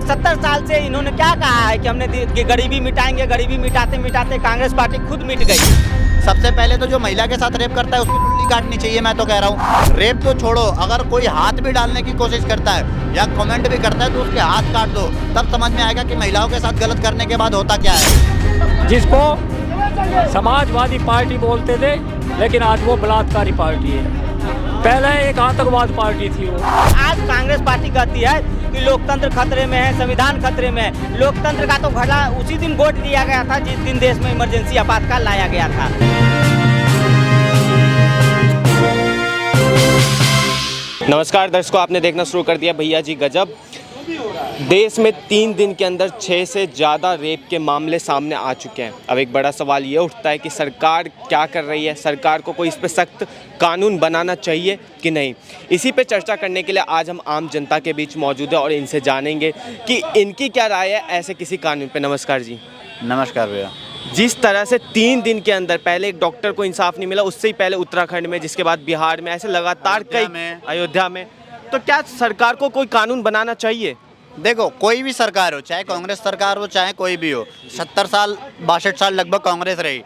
70 साल से इन्होंने क्या कहा है कि हमने कि गरीबी मिटाएंगे, गरीबी मिटाते मिटाते कांग्रेस पार्टी खुद मिट गई। सबसे पहले तो जो महिला के साथ रेप करता है उसकी लुल्ली काटनी चाहिए। मैं तो कह रहा हूँ रेप तो छोड़ो, अगर कोई हाथ भी डालने की कोशिश करता है या कमेंट भी करता है तो उसके हाथ काट दो, तब समझ में आएगा कि महिलाओं के साथ गलत करने के बाद होता क्या है। जिसको समाजवादी पार्टी बोलते थे, लेकिन आज वो बलात्कारी पार्टी है। पहले एक आतंकवाद पार्टी थी वो। आज कांग्रेस पार्टी कहती है कि लोकतंत्र खतरे में है, संविधान खतरे में है। लोकतंत्र का तो घड़ा उसी दिन वोट दिया गया था जिस दिन देश में इमरजेंसी आपातकाल लाया गया था। नमस्कार दर्शकों, आपने देखना शुरू कर दिया भैया जी गजब। देश में 3 दिन के अंदर 6 से ज़्यादा रेप के मामले सामने आ चुके हैं। अब एक बड़ा सवाल ये उठता है कि सरकार क्या कर रही है, सरकार को कोई इस पर सख्त कानून बनाना चाहिए कि नहीं। इसी पे चर्चा करने के लिए आज हम आम जनता के बीच मौजूद हैं और इनसे जानेंगे कि इनकी क्या राय है ऐसे किसी कानून पे। नमस्कार जी। नमस्कार भैया। जिस तरह से 3 दिन के अंदर पहले एक डॉक्टर को इंसाफ नहीं मिला, उससे ही पहले उत्तराखंड में, जिसके बाद बिहार में, ऐसे लगातार अयोध्या में, तो क्या सरकार को कोई कानून बनाना चाहिए? देखो, कोई भी सरकार हो, चाहे कांग्रेस सरकार हो चाहे कोई भी हो, 70 साल 62 साल लगभग कांग्रेस रही,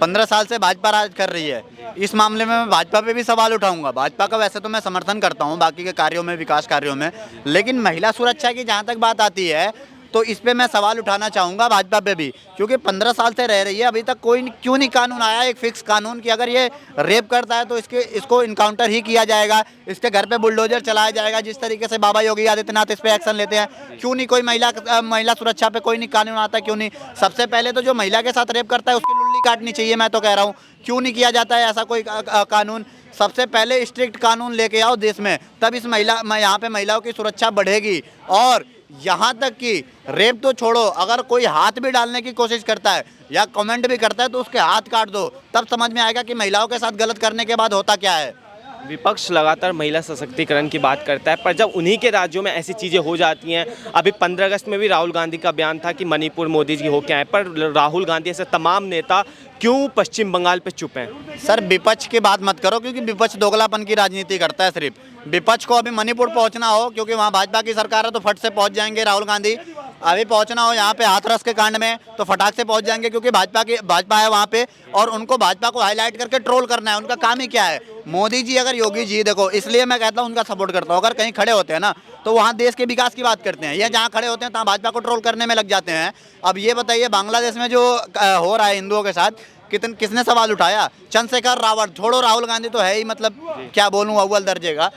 15 साल से भाजपा राज कर रही है। इस मामले में मैं भाजपा पे भी सवाल उठाऊंगा। भाजपा का वैसे तो मैं समर्थन करता हूं बाकी के कार्यों में, विकास कार्यों में, लेकिन महिला सुरक्षा की जहां तक बात आती है तो इस पे मैं सवाल उठाना चाहूँगा भाजपा पे भी, क्योंकि 15 साल से रह रही है, अभी तक कोई क्यों नहीं कानून आया एक फिक्स कानून कि अगर ये रेप करता है तो इसको इनकाउंटर ही किया जाएगा, इसके घर पे बुलडोजर चलाया जाएगा। जिस तरीके से बाबा योगी आदित्यनाथ इस पे एक्शन लेते हैं, क्यों नहीं कोई महिला सुरक्षा पे कोई नहीं कानून आता? क्यों नहीं? सबसे पहले तो जो महिला के साथ रेप करता है उसकी लुल्ली काटनी चाहिए। मैं तो कह रहा हूँ क्यों नहीं किया जाता है ऐसा कोई कानून? सबसे पहले स्ट्रिक्ट कानून लेके आओ देश में, तब यहाँ पे महिलाओं की सुरक्षा बढ़ेगी। और यहाँ तक कि रेप तो छोड़ो, अगर कोई हाथ भी डालने की कोशिश करता है या कमेंट भी करता है तो उसके हाथ काट दो, तब समझ में आएगा कि महिलाओं के साथ गलत करने के बाद होता क्या है। विपक्ष लगातार महिला सशक्तिकरण की बात करता है, पर जब उन्हीं के राज्यों में ऐसी चीज़ें हो जाती हैं, अभी 15 अगस्त में भी राहुल गांधी का बयान था कि मणिपुर मोदी जी होके आए, पर राहुल गांधी ऐसे तमाम नेता क्यों पश्चिम बंगाल पे चुप हैं? सर, विपक्ष की बात मत करो, क्योंकि विपक्ष दोगलापन की राजनीति करता है। सिर्फ विपक्ष को अभी मणिपुर पहुंचना हो, क्योंकि वहां भाजपा की सरकार है, तो फट से पहुंच जाएंगे राहुल गांधी। अभी पहुंचना हो यहाँ पे हाथरस के कांड में तो फटाक से पहुंच जाएंगे, क्योंकि भाजपा है वहाँ पे, और उनको भाजपा को हाईलाइट करके ट्रोल करना है। उनका काम ही क्या है? मोदी जी अगर योगी जी, देखो, इसलिए मैं कहता हूँ उनका सपोर्ट करता हूँ। अगर कहीं खड़े होते हैं ना तो वहाँ देश के विकास की बात करते हैं, या जहाँ खड़े होते हैं तहाँ भाजपा को ट्रोल करने में लग जाते हैं। अब ये बताइए, बांग्लादेश में जो हो रहा है हिंदुओं के साथ, किसने सवाल उठाया? चंद्रशेखर रावत। छोड़ो, राहुल गांधी तो है ही, मतलब क्या बोलूँ, अव्वल दर्जे का।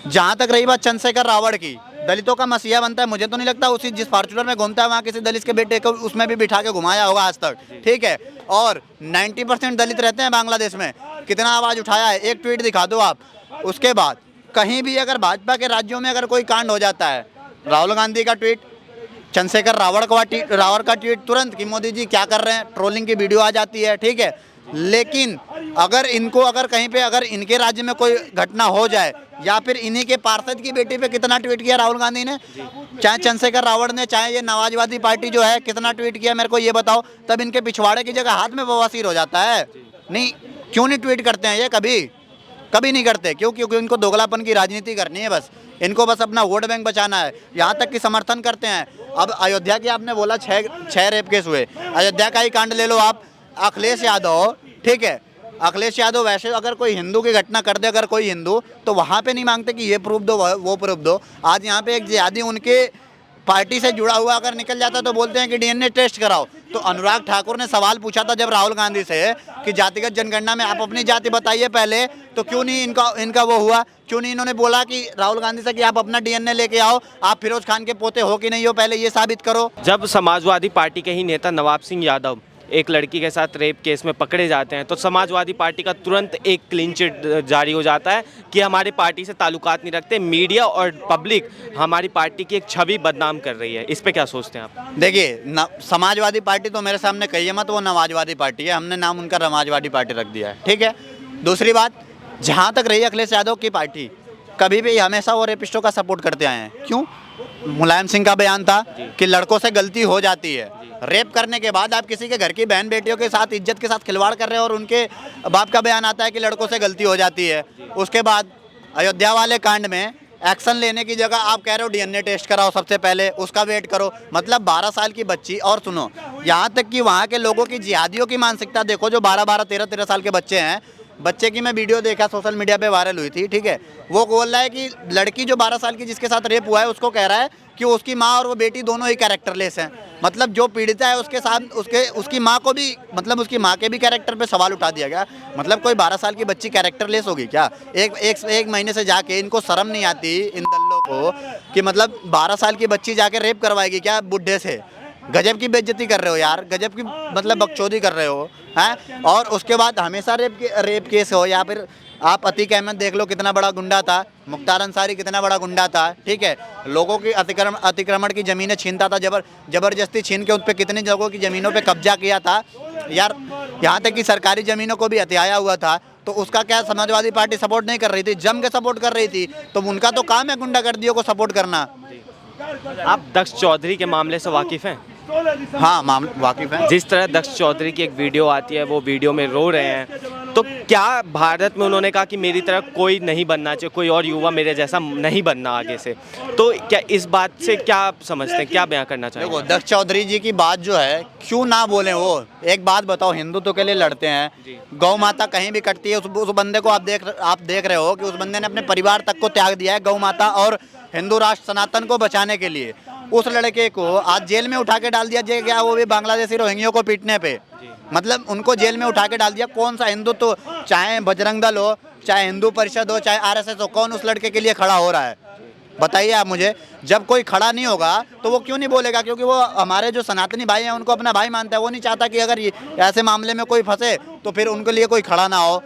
जहाँ तक रही बात चंद्रशेखर रावत की, दलितों का मसीहा बनता है। मुझे तो नहीं लगता उसी जिस फॉर्च्यूनर में घूमता है वहाँ किसी दलित के बेटे को उसमें भी बिठा के घुमाया होगा आज तक, ठीक है। और 90% दलित रहते हैं बांग्लादेश में। कितना आवाज़ उठाया है? एक ट्वीट दिखा दो आप। उसके बाद कहीं भी अगर भाजपा के राज्यों में अगर कोई कांड हो जाता है, राहुल गांधी का ट्वीट, चंद्रशेखर रावत का ट्वीट तुरंत कि मोदी जी क्या कर रहे हैं, ट्रोलिंग की वीडियो आ जाती है, ठीक है। लेकिन अगर कहीं पे अगर इनके राज्य में कोई घटना हो जाए, या फिर इन्हीं के पार्षद की बेटी पे कितना ट्वीट किया राहुल गांधी ने, चाहे चंद्रशेखर रावत ने, चाहे ये समाजवादी पार्टी जो है, कितना ट्वीट किया मेरे को ये बताओ। तब इनके पिछवाड़े की जगह हाथ में बवासीर हो जाता है। नहीं, क्यों नहीं ट्वीट करते हैं ये? कभी नहीं करते। क्योंकि इनको दोगलापन की राजनीति करनी है, बस इनको बस अपना वोट बैंक बचाना है। यहाँ तक कि समर्थन करते हैं। अब अयोध्या की आपने बोला 6 रेप केस हुए, अयोध्या का ही कांड ले लो आप। अखिलेश यादव, ठीक है, अखिलेश यादव वैसे अगर कोई हिंदू की घटना कर दे, अगर कोई हिंदू, तो वहाँ पे नहीं मांगते कि ये प्रूफ दो, वो प्रूफ दो। आज यहाँ पे एक जिहादी उनके पार्टी से जुड़ा हुआ अगर निकल जाता तो बोलते हैं कि डीएनए टेस्ट कराओ। तो अनुराग ठाकुर ने सवाल पूछा था जब राहुल गांधी से कि जातिगत जनगणना में आप अपनी जाति बताइए पहले, तो क्यों नहीं इनका वो हुआ? क्यों नहीं इन्होंने बोला कि राहुल गांधी से कि आप अपना डीएनए लेके आओ, आप फिरोज खान के पोते हो कि नहीं हो, पहले ये साबित करो। जब समाजवादी पार्टी के ही नेता नवाब सिंह यादव एक लड़की के साथ रेप केस में पकड़े जाते हैं, तो समाजवादी पार्टी का तुरंत एक क्लीन चिट जारी हो जाता है कि हमारी पार्टी से ताल्लुकात नहीं रखते। मीडिया और पब्लिक हमारी पार्टी की एक छवि बदनाम कर रही है। इस पे क्या सोचते हैं आप? देखिए, समाजवादी पार्टी तो मेरे सामने कहिए मत, वो नमाजवादी पार्टी है। हमने नाम उनका समाजवादी पार्टी रख दिया है, ठीक है। दूसरी बात, जहाँ तक रही अखिलेश यादव की पार्टी, कभी भी हमेशा वो रेपिस्टों का सपोर्ट करते आए हैं। क्यों? मुलायम सिंह का बयान था कि लड़कों से गलती हो जाती है। रेप करने के बाद आप किसी के घर की बहन बेटियों के साथ इज्जत के साथ खिलवाड़ कर रहे हैं, और उनके बाप का बयान आता है कि लड़कों से गलती हो जाती है। उसके बाद अयोध्या वाले कांड में एक्शन लेने की जगह आप कह रहे हो डीएनए टेस्ट कराओ सबसे पहले, उसका वेट करो। मतलब 12 साल की बच्ची, और सुनो यहाँ तक कि वहाँ के लोगों की जिहादियों की मानसिकता देखो, जो 12-12, 13-13 साल के बच्चे हैं। बच्चे की मैं वीडियो देखा, सोशल मीडिया पे वायरल हुई थी, ठीक है। वो बोल रहा है कि लड़की जो 12 साल की जिसके साथ रेप हुआ है, उसको कह रहा है कि उसकी माँ और वो बेटी दोनों ही कैरेक्टरलेस हैं। मतलब जो पीड़िता है उसके साथ उसकी माँ को भी, मतलब उसकी माँ के भी कैरेक्टर पे सवाल उठा दिया गया। मतलब कोई 12 साल की बच्ची कैरेक्टरलेस होगी क्या? एक महीने से जाके इनको शर्म नहीं आती इन दल्लों को कि मतलब 12 साल की बच्ची जाके रेप करवाएगी क्या बुढ़े से? गजब की बेइज्जती कर रहे हो यार, गजब की मतलब बकचोदी कर रहे हो हैं। और उसके बाद हमेशा रेप केस हो, या फिर आप अतीक अहमद देख लो कितना बड़ा गुंडा था, मुख्तार अंसारी कितना बड़ा गुंडा था, ठीक है। लोगों की अतिक्रमण की ज़मीनें छीनता था, जबरदस्ती छीन के उन पर कितने लोगों की ज़मीनों पे कब्जा किया था यार। यहाँ तक कि सरकारी ज़मीनों को भी हथियाया हुआ था। तो उसका क्या समाजवादी पार्टी सपोर्ट नहीं कर रही थी? जम के सपोर्ट कर रही थी। तो उनका तो काम है गुंडागर्दियों को सपोर्ट करना। आप दक्ष चौधरी के मामले से वाकिफ़ हैं? हाँ, वाकिफ़ है। जिस तरह दक्ष चौधरी की एक वीडियो आती है, वो वीडियो में रो रहे हैं, तो क्या भारत में उन्होंने कहा कि मेरी तरह कोई नहीं बनना चाहिए, कोई और युवा मेरे जैसा नहीं बनना आगे से, तो क्या इस बात से क्या आप समझते हैं, क्या बयां करना चाहिए? देखो, दक्ष चौधरी जी की बात जो है, क्यों ना बोले वो। एक बात बताओ, हिंदुत्व के लिए लड़ते हैं, गौ माता कहीं भी कटती है, उस बंदे को आप देख रहे हो कि उस बंदे ने अपने परिवार तक को त्याग दिया है गौ माता और हिंदू राष्ट्र सनातन को बचाने के लिए। उस लड़के को आज जेल में उठा के डाल दिया जाए क्या? वो भी बांग्लादेशी रोहिंग्यों को पीटने पे, मतलब उनको जेल में उठा के डाल दिया। कौन सा हिंदुत्व, चाहे बजरंग दल हो, चाहे हिंदू परिषद हो, चाहे आरएसएस हो, कौन उस लड़के के लिए खड़ा हो रहा है? बताइए आप मुझे। जब कोई खड़ा नहीं होगा तो वो क्यों नहीं बोलेगा? क्योंकि वो हमारे जो सनातनी भाई हैं उनको अपना भाई मानता है। वो नहीं चाहता कि अगर ऐसे मामले में कोई फंसे तो फिर उनके लिए कोई खड़ा ना हो।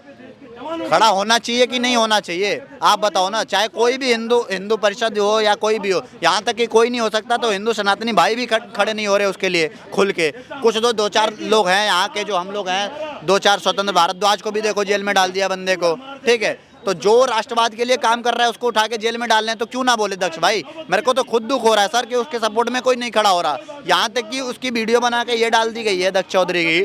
खड़ा होना चाहिए कि नहीं होना चाहिए? आप बताओ ना। चाहे कोई भी हिंदू परिषद हो या कोई भी हो, यहाँ तक कि कोई नहीं हो सकता तो हिंदू सनातनी भाई भी खड़े नहीं हो रहे उसके लिए खुल के। कुछ दो चार लोग हैं यहाँ के, जो हम लोग हैं, 2-4 स्वतंत्र भारद्वाज को भी देखो जेल में डाल दिया बंदे को, ठीक है। तो जो राष्ट्रवाद के लिए काम कर रहा है उसको उठा के जेल में डाल रहे हैं, तो क्यों ना बोले दक्ष भाई? मेरे को तो खुद दुख हो रहा है सर कि उसके सपोर्ट में कोई नहीं खड़ा हो रहा। यहाँ तक कि उसकी वीडियो बना के ये डाल दी गई है दक्ष चौधरी की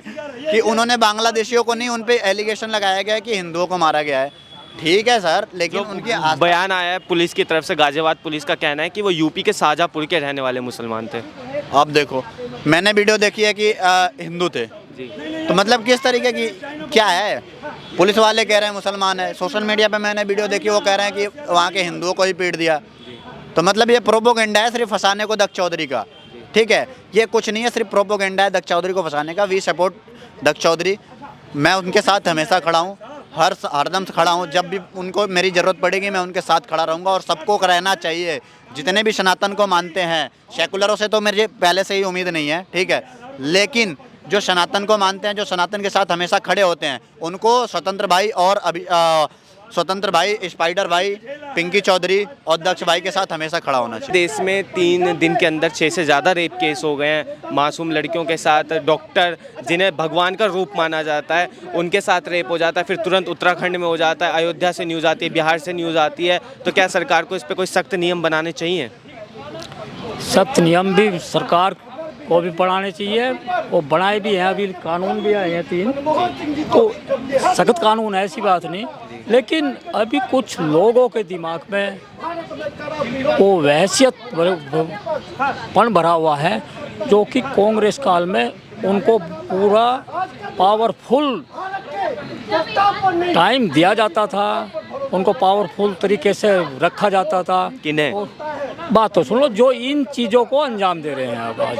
कि उन्होंने बांग्लादेशियों को नहीं, उन पे एलिगेशन लगाया गया है कि हिंदुओं को मारा गया है। ठीक है सर, लेकिन उनकी बयान आया है पुलिस की तरफ से, गाजियाबाद पुलिस का कहना है कि वो यूपी के शाहजहाँपुर के रहने वाले मुसलमान थे। अब देखो, मैंने वीडियो देखी है कि हिंदू थे, तो मतलब किस तरीके की क्या है? पुलिस वाले कह रहे हैं मुसलमान है, सोशल मीडिया पे मैंने वीडियो देखी, वो कह रहे हैं कि वहाँ के हिंदुओं को ही पीट दिया। तो मतलब ये प्रोपोगेंडा है सिर्फ फंसाने को दक्ष चौधरी का, ठीक है। ये कुछ नहीं है, सिर्फ प्रोपोगेंडा है दक्ष चौधरी को फंसाने का। वी सपोर्ट दक्ष चौधरी। मैं उनके साथ हमेशा खड़ा हूँ, हरदम से खड़ा हूँ। जब भी उनको मेरी ज़रूरत पड़ेगी मैं उनके साथ खड़ा रहूँगा। और सबको रहना चाहिए, जितने भी सनातन को मानते हैं। सेकुलरों से तो मेरे पहले से ही उम्मीद नहीं है, ठीक है, लेकिन जो सनातन को मानते हैं, जो सनातन के साथ हमेशा खड़े होते हैं, उनको स्वतंत्र भाई और स्वतंत्र भाई, स्पाइडर भाई, पिंकी चौधरी और दक्ष भाई के साथ हमेशा खड़ा होना चाहिए। देश में 3 दिन के अंदर 6 से ज़्यादा रेप केस हो गए हैं। मासूम लड़कियों के साथ डॉक्टर जिन्हें भगवान का रूप माना जाता है उनके साथ रेप हो जाता है, फिर तुरंत उत्तराखंड में हो जाता है, अयोध्या से न्यूज़ आती है, बिहार से न्यूज़ आती है। तो क्या सरकार को इस पर कोई सख्त नियम बनाने चाहिए? सख्त नियम भी सरकार को भी बढ़ाने चाहिए, और बनाए भी हैं, अभी कानून भी आए हैं 3, तो सख्त कानून है, ऐसी बात नहीं। लेकिन अभी कुछ लोगों के दिमाग में वो वहशियतपन भरा हुआ है, जो कि कांग्रेस काल में उनको पूरा पावरफुल टाइम दिया जाता था, उनको पावरफुल तरीके से रखा जाता था। किन्हें? बात तो सुन लो, जो इन चीज़ों को अंजाम दे रहे हैं अब आज,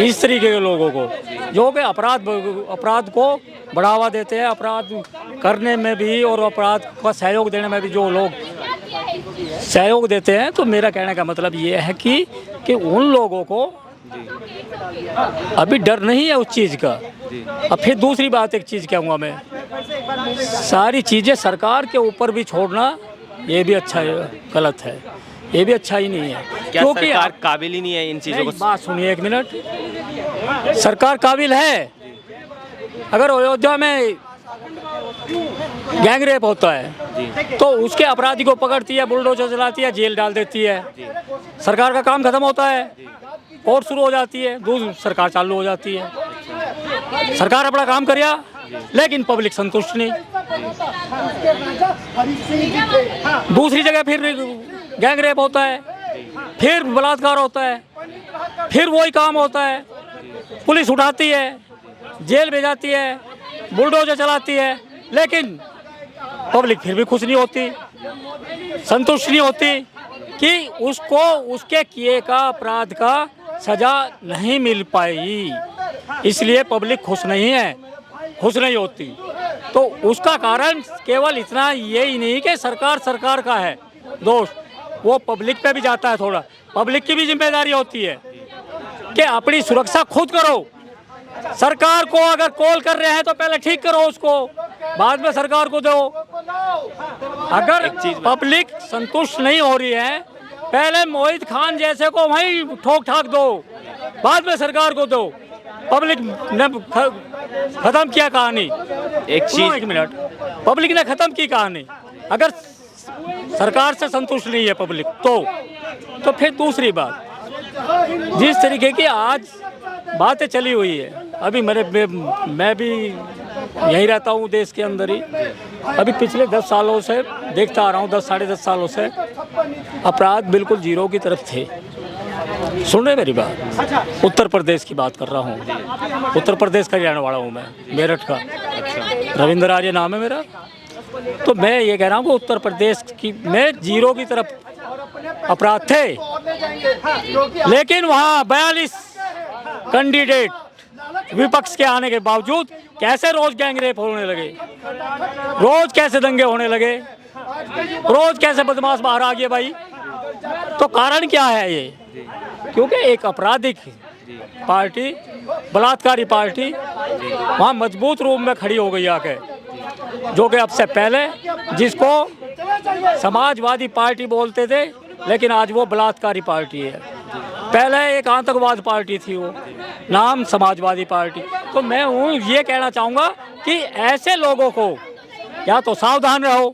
इस तरीके के लोगों को, जो कि अपराध को बढ़ावा देते हैं, अपराध करने में भी और अपराध का सहयोग देने में भी जो लोग सहयोग देते हैं। तो मेरा कहने का मतलब ये है कि उन लोगों को अभी डर नहीं है उस चीज़ का। अब फिर दूसरी बात एक चीज़ कहूँगा मैं, सारी चीज़ें सरकार के ऊपर भी छोड़ना ये भी अच्छा है, गलत है, ये भी अच्छा ही नहीं है। क्या सरकार काबिल ही नहीं है इन चीज़ों को? बात सुनिए एक मिनट, सरकार काबिल है। अगर अयोध्या में गैंग रेप होता है तो उसके अपराधी को पकड़ती है, बुलडोजर चलाती है, जेल डाल देती है, सरकार का काम खत्म होता है, कोर्ट शुरू हो जाती है, दूसरी सरकार चालू हो जाती है। सरकार अपना काम करिया, लेकिन पब्लिक संतुष्ट नहीं। दूसरी जगह फिर गैंग रेप होता है, फिर बलात्कार होता है, फिर वही काम होता है, पुलिस उठाती है, जेल भेजाती है, बुलडोजर चलाती है, लेकिन पब्लिक फिर भी खुश नहीं होती, संतुष्ट नहीं होती कि उसको उसके किए का अपराध का सजा नहीं मिल पाई, इसलिए पब्लिक खुश नहीं है, खुश नहीं होती। तो उसका कारण केवल इतना यही नहीं कि सरकार का है दोष, वो पब्लिक पे भी जाता है थोड़ा। पब्लिक की भी जिम्मेदारी होती है कि अपनी सुरक्षा खुद करो। सरकार को अगर कॉल कर रहे हैं तो पहले ठीक करो उसको, बाद में सरकार को दो। अगर पब्लिक संतुष्ट नहीं हो रही है, पहले मोहित खान जैसे को वहीं ठोक ठाक दो, बाद में सरकार को दो। पब्लिक ने खत्म किया कहानी। एक मिनट, पब्लिक ने खत्म की कहानी। अगर सरकार से संतुष्ट नहीं है पब्लिक तो फिर दूसरी बात, जिस तरीके की आज बातें चली हुई है, अभी मैं भी यहीं रहता हूँ देश के अंदर ही। अभी पिछले 10 सालों से देखता आ रहा हूँ, 10 साढ़े 10 सालों से अपराध बिल्कुल जीरो की तरफ थे। सुन रहे मेरी बात? उत्तर प्रदेश की बात कर रहा हूँ, उत्तर प्रदेश का रहने वाला हूँ मैं, मेरठ का। रविंद्र आर्य नाम है मेरा। तो मैं ये कह रहा हूँ कि उत्तर प्रदेश की में जीरो की तरफ अपराध थे, लेकिन वहाँ 42 कैंडिडेट विपक्ष के आने के बावजूद कैसे रोज गैंग रेप होने लगे, रोज कैसे दंगे होने लगे, रोज कैसे बदमाश बाहर आ गए भाई। तो कारण क्या है ये? क्योंकि एक आपराधिक पार्टी, बलात्कारी पार्टी वहाँ मजबूत रूप में खड़ी हो गई आके, जो कि अब से पहले जिसको समाजवादी पार्टी बोलते थे, लेकिन आज वो बलात्कारी पार्टी है। पहले एक आतंकवाद पार्टी थी, वो नाम समाजवादी पार्टी। तो मैं ये कहना चाहूँगा कि ऐसे लोगों को या तो सावधान रहो,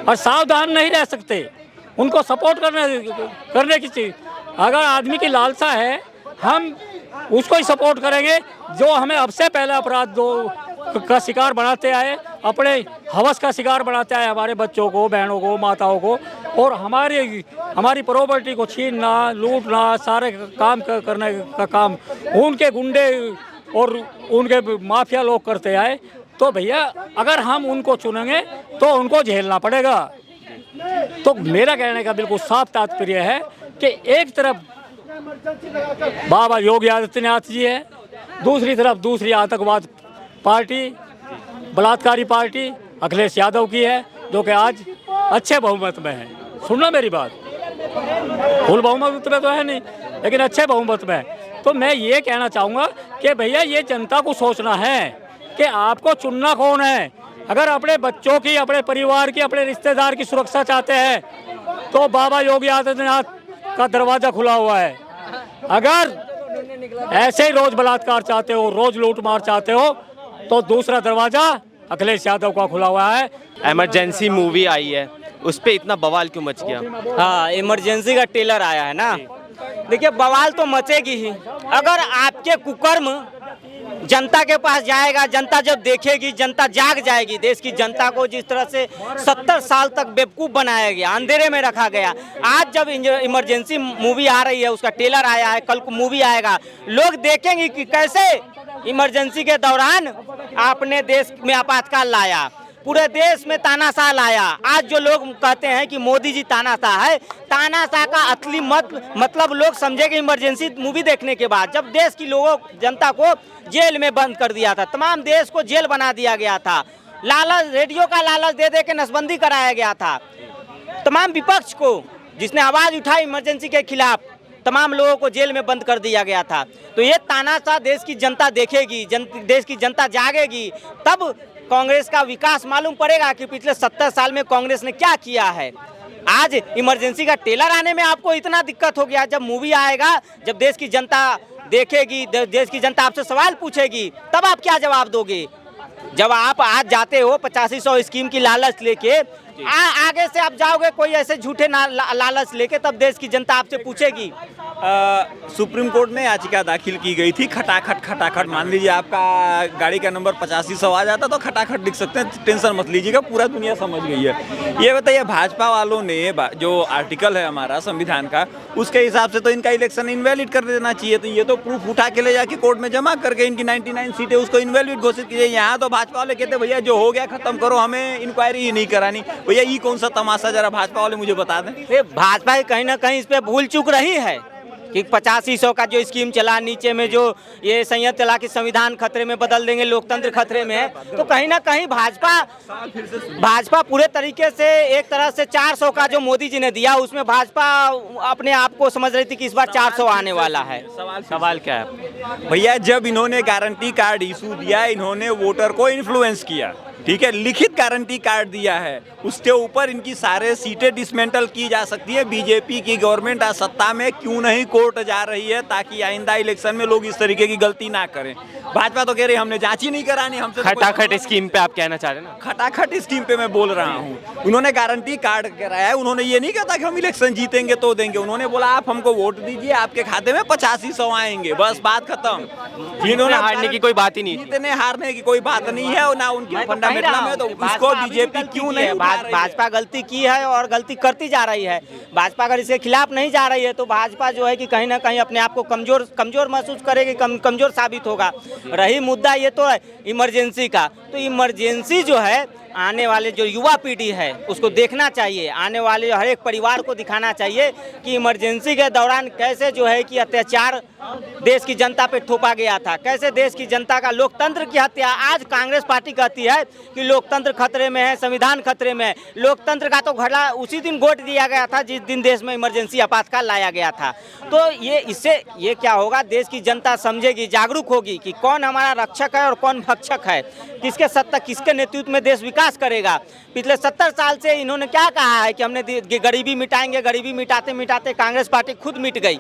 और सावधान नहीं रह सकते उनको सपोर्ट करने की चीज़। अगर आदमी की लालसा है, हम उसको ही सपोर्ट करेंगे जो हमें अब से पहले अपराध का शिकार बनाते आए, अपने हवस का शिकार बनाते आए हमारे बच्चों को, बहनों को, माताओं को, और हमारी प्रॉपर्टी को छीनना, लूटना, सारे काम करने का काम उनके गुंडे और उनके माफिया लोग करते आए। तो भैया अगर हम उनको चुनेंगे तो उनको झेलना पड़ेगा। तो मेरा कहने का बिल्कुल साफ तात्पर्य है कि एक तरफ बाबा योगी आदित्यनाथ जी है, दूसरी तरफ दूसरी आतंकवाद पार्टी, बलात्कारी पार्टी अखिलेश यादव की है, जो कि आज अच्छे बहुमत में है। सुनना मेरी बात, फुल बहुमत में तो है नहीं, लेकिन अच्छे बहुमत में है। तो मैं ये कहना चाहूँगा कि भैया ये जनता को सोचना है कि आपको चुनना कौन है। अगर अपने बच्चों की, अपने परिवार की, अपने रिश्तेदार की सुरक्षा चाहते हैं तो बाबा योगी आदित्यनाथ का दरवाज़ा खुला हुआ है। अगर ऐसे ही रोज बलात्कार चाहते हो, रोज लूटमार चाहते हो, तो दूसरा दरवाज़ा अखिलेश यादव का खुला हुआ है। इमरजेंसी मूवी आई है, उस पे इतना बवाल क्यों मच गया? हाँ, इमरजेंसी का ट्रेलर आया है ना, देखिए बवाल तो मचेगी ही। अगर आपके कुकर्म जनता के पास जाएगा, जनता जब देखेगी, जनता जाग जाएगी। देश की जनता को जिस तरह से 70 साल तक बेवकूफ़ बनाया गया, अंधेरे में रखा गया, आज जब इमरजेंसी मूवी आ रही है, उसका ट्रेलर आया है, कल को मूवी आएगा, लोग देखेंगे कि कैसे इमरजेंसी के दौरान आपने देश में आपातकाल लाया, पूरे देश में तानाशाह लाया। आज जो लोग कहते हैं कि मोदी जी तानाशाह है, तानाशाह का असली मतलब लोग समझेंगे इमरजेंसी मूवी देखने के बाद, जब देश की जनता को जेल में बंद कर दिया था, तमाम देश को जेल बना दिया गया था, लालच, रेडियो का लालच दे दे के नसबंदी कराया गया था, तमाम विपक्ष को जिसने आवाज़ उठाई इमरजेंसी के खिलाफ, तमाम लोगों को जेल में बंद कर दिया गया था। तो ये तानाशाह देश की जनता देखेगी, देश की जनता जागेगी, तब कांग्रेस का विकास मालूम पड़ेगा कि पिछले 70 साल में कांग्रेस ने क्या किया है। आज इमरजेंसी का ट्रेलर आने में आपको इतना दिक्कत हो गया, जब मूवी आएगा, जब देश की जनता देखेगी, देश की जनता आपसे सवाल पूछेगी, तब आप क्या जवाब दोगे? जब आप आज जाते हो 8500 स्कीम की लालच लेके आगे से आप जाओगे कोई ऐसे झूठे लालच लेके, तब देश की जनता आपसे पूछेगी। सुप्रीम कोर्ट में याचिका दाखिल की गई थी, खटाखट मान लीजिए आपका गाड़ी का नंबर 8500 आ जाता तो खटाखट लिख सकते हैं, टेंशन मत लीजिएगा, पूरा दुनिया समझ गई है। ये बताइए भाजपा वालों ने जो आर्टिकल है हमारा संविधान का, उसके हिसाब से तो इनका इलेक्शन इनवैलिड कर देना चाहिए। तो ये तो प्रूफ उठा के ले जाके कोर्ट में जमा करके इनकी 99 सीटें उसको इनवैलिड घोषित कीजिए। यहाँ तो भाजपा वाले कहते भैया जो हो गया खत्म करो, हमें इंक्वायरी ही नहीं करानी। भैया ये कौन सा तमाशा, जरा भाजपा वाले मुझे बता दें। भाजपा कहीं ना कहीं इस पे भूल चूक रही है कि 8500 का जो स्कीम चला, नीचे में जो ये संयंत्र चला कि संविधान खतरे में बदल देंगे, लोकतंत्र खतरे में है, तो कहीं ना कहीं भाजपा पूरे तरीके से एक तरह से 400 का जो मोदी जी ने दिया, उसमें भाजपा अपने आप को समझ रही थी कि इस बार 400 आने वाला है। सवाल क्या है भैया, जब इन्होंने गारंटी कार्ड इशू दिया, इन्होंने वोटर को इन्फ्लुएंस किया, ठीक है, लिखित गारंटी कार्ड दिया है, उसके ऊपर इनकी सारे सीटें डिसमेंटल की जा सकती है। बीजेपी की गवर्नमेंट आज सत्ता में क्यों नहीं कोर्ट जा रही है, ताकि आइंदा इलेक्शन में लोग इस तरीके की गलती ना करें। भाजपा तो कह रही है हमने जांच ही नहीं करानी, हमसे खटाखट स्कीम पे आप कहना चाह रहे हैं ना? खटाखट स्कीम पे मैं बोल रहा हूँ। उन्होंने गारंटी कार्ड कराया है, उन्होंने ये नहीं कहता कि हम इलेक्शन जीतेंगे तो देंगे, उन्होंने बोला आप हमको वोट दीजिए, आपके खाते में 8500 आएंगे, बस बात खत्म। इन्होंने हारने की कोई बात ही नहीं, जीतने हारने की कोई बात नहीं है, और ना उनकी फंडामेंटल में, तो उसको बीजेपी क्यों नहीं उठा रही है? भाजपा गलती की है और गलती करती जा रही है। भाजपा अगर इसके खिलाफ नहीं जा रही है तो भाजपा जो है कि कहीं ना कहीं अपने आप को कमजोर महसूस करेगी, कमजोर साबित होगा। रही मुद्दा ये तो है इमरजेंसी का, तो इमरजेंसी जो है आने वाले जो युवा पीढ़ी है उसको देखना चाहिए, आने वाले हर एक परिवार को दिखाना चाहिए कि इमरजेंसी के दौरान कैसे जो है कि अत्याचार देश की जनता पे थोपा गया था, कैसे देश की जनता का लोकतंत्र की हत्या। आज कांग्रेस पार्टी कहती है कि लोकतंत्र खतरे में है, संविधान खतरे में है। लोकतंत्र का तो घड़ा उसी दिन गोट दिया गया था जिस दिन देश में इमरजेंसी आपातकाल लाया गया था। तो इससे क्या होगा, देश की जनता समझेगी, जागरूक होगी कि कौन हमारा रक्षक है और कौन भक्षक है, किसके नेतृत्व में देश विकास करेगा। पिछले 70 साल से इन्होंने क्या कहा है कि हमने गरीबी मिटाएंगे, गरीबी मिटाते मिटाते कांग्रेस पार्टी खुद मिट गई।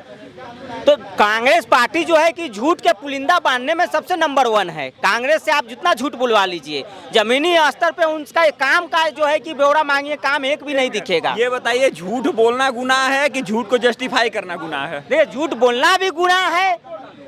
तो कांग्रेस पार्टी जो है कि झूठ के पुलिंदा बांधने में सबसे नंबर 1 है। कांग्रेस से आप जितना झूठ बुलवा लीजिए, जमीनी स्तर पे उनका काम का जो है कि ब्यौरा मांगिए, काम एक भी नहीं दिखेगा। ये बताइए झूठ बोलना गुनाह है कि झूठ को जस्टिफाई करना गुनाह है? देखिए झूठ बोलना भी गुनाह है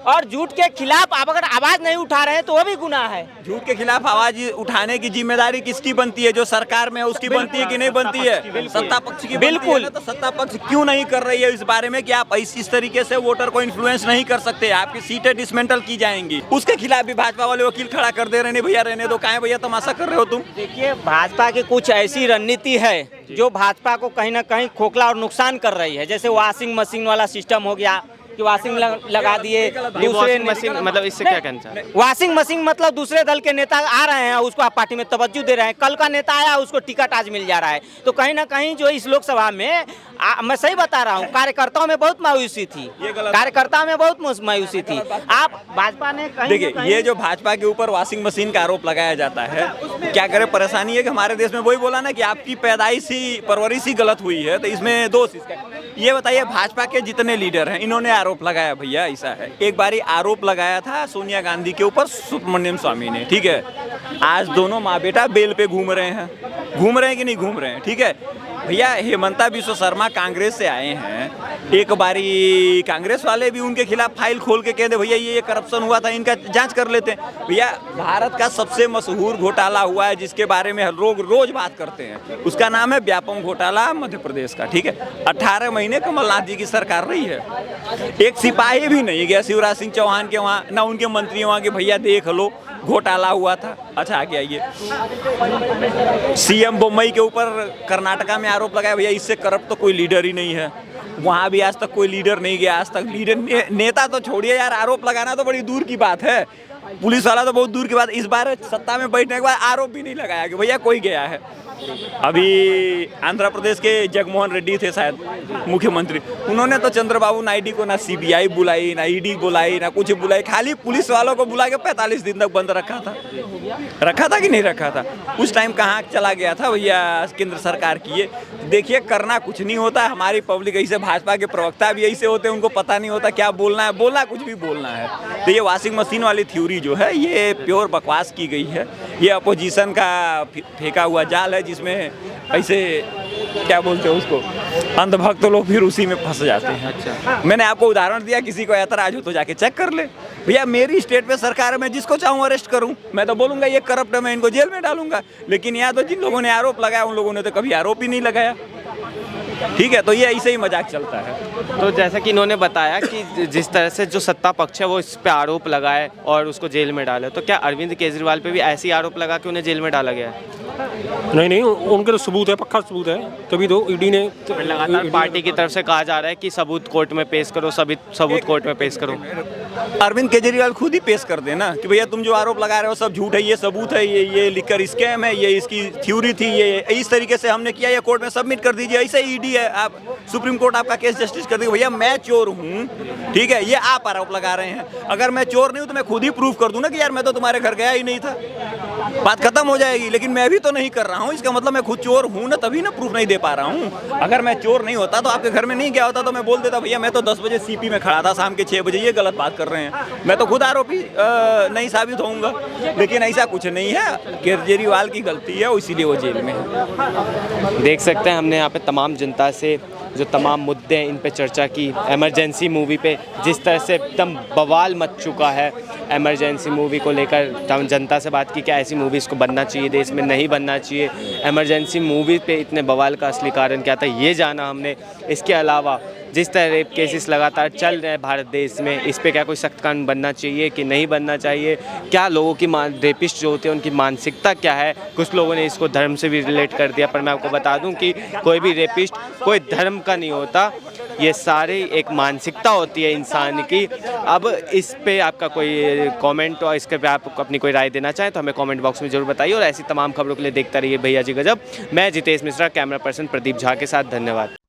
और झूठ के खिलाफ आप अगर आवाज नहीं उठा रहे हैं तो वो भी गुनाह है। झूठ के खिलाफ आवाज उठाने की जिम्मेदारी किसकी बनती है? जो सरकार में है उसकी बनती है कि नहीं बनती है? सत्ता पक्ष की। बिल्कुल। तो सत्ता पक्ष क्यों नहीं कर रही है इस बारे में कि आप इस तरीके से वोटर को इन्फ्लुएंस नहीं कर सकते, आपकी सीटें डिसमेंटल की जाएंगी। उसके खिलाफ भी भाजपा वाले वकील खड़ा कर दे रहे हैं, भैया रहने दो, काहे भैया तमाशा कर रहे हो तुम। देखिए भाजपा की कुछ ऐसी रणनीति है जो भाजपा को कहीं ना कहीं खोखला और नुकसान कर रही है। जैसे वॉशिंग मशीन वाला सिस्टम हो गया कि वॉशिंग लगा दिए दूसरे मशीन, मतलब इससे क्या कहना चाह रहे हैं? वॉशिंग मशीन मतलब दूसरे दल के नेता आ रहे हैं, उसको आप पार्टी में तवज्जो दे रहे हैं। कल का नेता आया, उसको टिकट आज मिल जा रहा है। तो कहीं ना कहीं जो इस लोकसभा में मैं सही बता रहा हूँ, कार्यकर्ताओं में बहुत मायूसी थी, कार्यकर्ताओं में बहुत मायूसी थी। आप भाजपा ने देखिए ये जो भाजपा के ऊपर वॉशिंग मशीन का आरोप लगाया जाता है, क्या करे, परेशानी है कि हमारे देश में वही बोला ना कि आपकी पैदाइश ही परवरिश ही गलत हुई है, तो इसमें दोष इसका। ये बताइए भाजपा के जितने लीडर हैं इन्होंने आरोप लगाया, भैया ऐसा है। एक बारी आरोप लगाया था सोनिया गांधी के ऊपर सुब्रमण्यम स्वामी ने, ठीक है। आज दोनों माँ बेटा बेल पे घूम रहे हैं कि नहीं घूम रहे हैं, ठीक है। भैया हेमंता बिश्व शर्मा कांग्रेस से आए हैं, एक बारी कांग्रेस वाले भी उनके खिलाफ फाइल खोल के कह दे भैया ये करप्शन हुआ था, इनका जांच कर लेते हैं। भैया भारत का सबसे मशहूर घोटाला हुआ है जिसके बारे में लोग रोज बात करते हैं, उसका नाम है व्यापम घोटाला मध्य प्रदेश का, ठीक है। 18 महीने कमलनाथ जी की सरकार रही है, एक सिपाही भी नहीं गया शिवराज सिंह चौहान के वहाँ, ना उनके मंत्री वहाँ के भैया देख लो घोटाला हुआ था। अच्छा आगे आइए, सीएम बम्बई के ऊपर कर्नाटका में आरोप लगाया, भैया इससे करप्ट तो कोई लीडर ही नहीं है, वहाँ भी आज तक कोई लीडर नहीं गया। आज तक लीडर नेता तो छोड़िए यार, आरोप लगाना तो बड़ी दूर की बात है, पुलिस वाला तो बहुत दूर की बात। इस बार सत्ता में बैठने के बाद आरोप भी नहीं लगाया कि भैया कोई गया है। अभी आंध्र प्रदेश के जगनमोहन रेड्डी थे शायद मुख्यमंत्री, उन्होंने तो चंद्रबाबू नायडू को ना सीबीआई बुलाई, ना ईडी बुलाई, ना कुछ बुलाई, खाली पुलिस वालों को बुला के 45 दिन तक बंद रखा था कि नहीं रखा था? उस टाइम कहाँ चला गया था भैया केंद्र सरकार की? ये देखिए करना कुछ नहीं होता, हमारी पब्लिक ऐसे, भाजपा के प्रवक्ता भी ऐसे होते हैं, उनको पता नहीं होता क्या बोलना है, बोलना कुछ भी बोलना है। तो ये वॉशिंग मशीन वाली थ्योरी जो है ये प्योर बकवास की गई है। ये अपोजिशन का फेंका हुआ जाल है, जिसमें ऐसे क्या बोलते हैं उसको, अंधभक्त लोग फिर उसी में फंस जाते हैं। अच्छा। मैंने आपको उदाहरण दिया, किसी को ऐतराज हो तो जाके चेक कर ले। भैया मेरी स्टेट पे सरकार है, मैं जिसको चाहूँ अरेस्ट करूँ, मैं तो बोलूँगा ये करप्ट है, मैं इनको जेल में डालूंगा। लेकिन यहाँ तो जिन लोगों ने आरोप लगाया उन लोगों ने तो कभी आरोप ही नहीं लगाया। ठीक है, तो ये ऐसे ही मजाक चलता है। तो जैसा कि इन्होंने बताया कि जिस तरह से जो सत्ता पक्ष है वो इस पे आरोप लगाए और उसको जेल में डाले, तो क्या अरविंद केजरीवाल पे भी ऐसे ही आरोप लगा के उन्हें जेल में डाला गया है? नहीं, उनके तो सबूत है, पक्का सबूत है, तभी तो ईडी ने लगातार पार्टी की तरफ से कहा जा रहा है कि सबूत कोर्ट में पेश करो, सबूत कोर्ट में पेश करो। अरविंद केजरीवाल खुद ही पेश कर देना कि भैया तुम जो आरोप लगा रहे हो सब झूठ है, ये सबूत है, ये लिखकर स्कैम है, ये इसकी थ्योरी थी, ये इस तरीके से हमने किया, ये कोर्ट में सबमिट कर दीजिए। ऐसे ही ईडी है, आप सुप्रीम कोर्ट आपका केस जस्टिस कर देगा। भैया मैं चोर हूँ, ठीक है, ये आप आरोप लगा रहे हैं, अगर मैं चोर नहीं हूँ तो मैं खुद ही प्रूफ कर दूँ ना कि यार मैं तो तुम्हारे घर गया ही नहीं था, बात खत्म हो जाएगी। लेकिन मैं भी तो नहीं कर रहा हूँ, इसका मतलब मैं खुद चोर हूँ ना, तभी ना प्रूफ नहीं दे पा रहा हूँ। अगर मैं चोर नहीं होता तो आपके घर में नहीं गया होता तो मैं बोल देता भैया मैं तो 10 बजे सीपी में खड़ा था, शाम के 6 बजे, ये गलत बात कर रहे हैं, मैं तो खुद आरोपी नहीं साबित होऊंगा। लेकिन ऐसा कुछ नहीं है, केजरीवाल की गलती है, इसीलिए वो जेल में है। देख सकते हैं हमने यहाँ पे तमाम जनता से जो तमाम मुद्दे हैं इन पे चर्चा की। इमरजेंसी मूवी पे जिस तरह से एकदम बवाल मच चुका है, इमरजेंसी मूवी को लेकर जनता से बात की कि ऐसी मूवीज़ को बनना चाहिए, देश में नहीं बनना चाहिए। इमरजेंसी मूवी पे इतने बवाल का असली कारण क्या था ये जाना हमने। इसके अलावा जिस तरह रेप केसेस लगातार चल रहे हैं भारत देश में, इस पे क्या कोई सख्त कानून बनना चाहिए कि नहीं बनना चाहिए, क्या लोगों की रेपिस्ट जो होते हैं उनकी मानसिकता क्या है। कुछ लोगों ने इसको धर्म से भी रिलेट कर दिया, पर मैं आपको बता दूं कि कोई भी रेपिस्ट कोई धर्म का नहीं होता, ये सारी एक मानसिकता होती है इंसान की। अब इस पे आपका कोई कमेंट और इसके पे आप अपनी कोई राय देना चाहें तो हमें कमेंट बॉक्स में जरूर बताइए। और ऐसी तमाम खबरों के लिए देखता रहिए भैया जी गजब। मैं जितेश मिश्रा, कैमरा पर्सन प्रदीप झा के साथ, धन्यवाद।